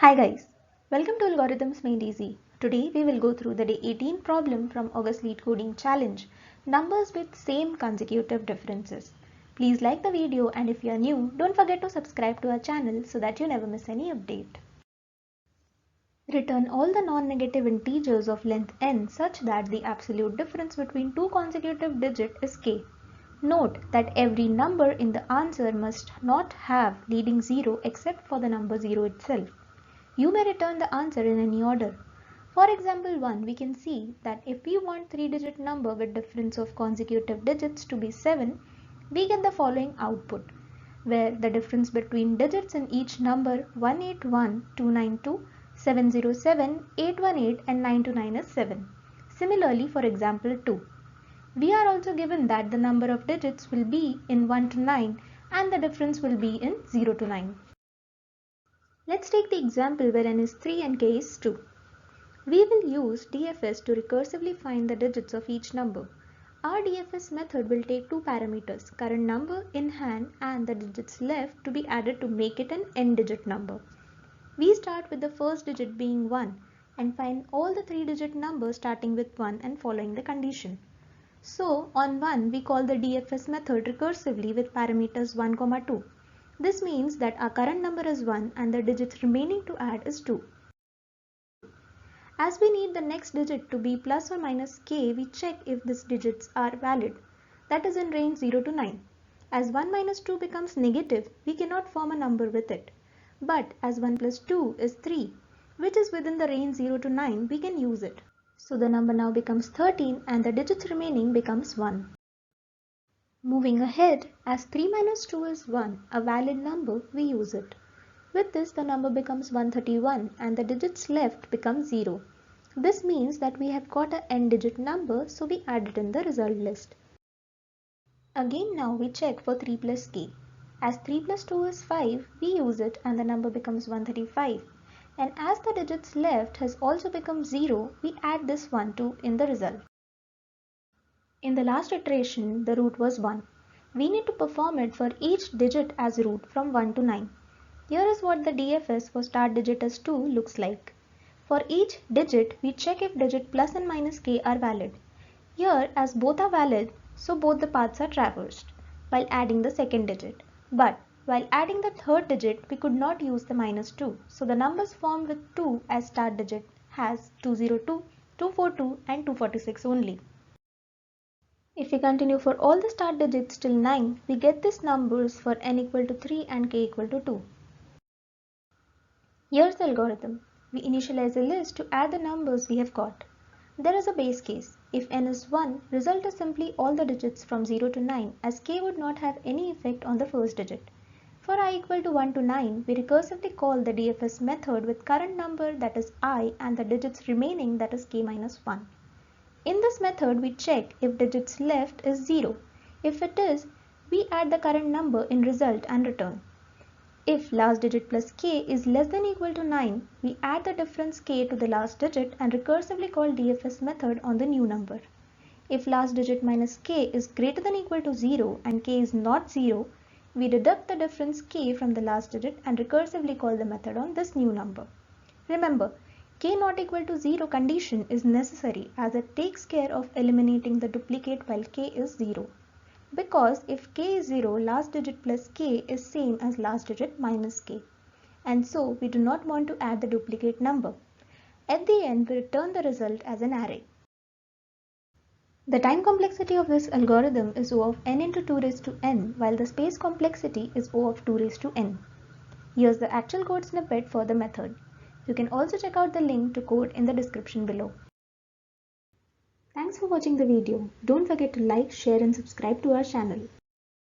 Hi guys, welcome to Algorithms Made Easy. Today we will go through the day 18 problem from August Leetcoding challenge, numbers with same consecutive differences. Please like the video, and if you are new, don't forget to subscribe to our channel so that you never miss any update. Return all the non-negative integers of length n such that the absolute difference between two consecutive digits is k. Note that every number in the answer must not have leading 0 except for the number 0 itself. You may return the answer in any order. For example 1, we can see that if we want 3-digit number with difference of consecutive digits to be 7, we get the following output, where the difference between digits in each number 181, 292, 707, 818 and 929 is 7. Similarly for example 2. We are also given that the number of digits will be in 1 to 9 and the difference will be in 0 to 9. Let's take the example where n is 3 and k is 2. We will use DFS to recursively find the digits of each number. Our DFS method will take two parameters, current number in hand and the digits left, to be added to make it an n-digit number. We start with the first digit being 1 and find all the 3-digit numbers starting with 1 and following the condition. So on 1 we call the DFS method recursively with parameters 1, 2. This means that our current number is 1 and the digits remaining to add is 2. As we need the next digit to be plus or minus k, we check if these digits are valid, that is in range 0 to 9. As 1 minus 2 becomes negative, we cannot form a number with it. But as 1 plus 2 is 3, which is within the range 0 to 9, we can use it. So the number now becomes 13 and the digits remaining becomes 1. Moving ahead, as 3 minus 2 is 1, a valid number, we use it. With this, the number becomes 131 and the digits left become 0. This means that we have got a n-digit number, so we add it in the result list. Again now we check for 3 plus k. As 3 plus 2 is 5, we use it and the number becomes 135. And as the digits left has also become 0, we add this 1 to in the result. In the last iteration, the root was 1. We need to perform it for each digit as root from 1 to 9. Here is what the DFS for start digit as 2 looks like. For each digit, we check if digit plus and minus k are valid. Here, as both are valid, so both the paths are traversed while adding the second digit. But while adding the third digit, we could not use the minus 2. So the numbers formed with 2 as start digit has 202, 242 and 246 only. If we continue for all the start digits till 9, we get these numbers for n equal to 3 and k equal to 2. Here's the algorithm. We initialize a list to add the numbers we have got. There is a base case. If n is 1, result is simply all the digits from 0 to 9, as k would not have any effect on the first digit. For I equal to 1 to 9, we recursively call the DFS method with current number, that is I, and the digits remaining, that is k minus 1. In this method, we check if digits left is 0. If it is, we add the current number in result and return. If last digit plus k is less than or equal to 9, we add the difference k to the last digit and recursively call DFS method on the new number. If last digit minus k is greater than or equal to 0 and k is not 0, we deduct the difference k from the last digit and recursively call the method on this new number. Remember, k not equal to 0 condition is necessary as it takes care of eliminating the duplicate while k is 0. Because if k is 0, last digit plus k is same as last digit minus k. And so we do not want to add the duplicate number. At the end, we return the result as an array. The time complexity of this algorithm is O of n into 2 raised to n, while the space complexity is O of 2 raised to n. Here's the actual code snippet for the method. You can also check out the link to code in the description below. Thanks for watching the video. Don't forget to like, share and subscribe to our channel.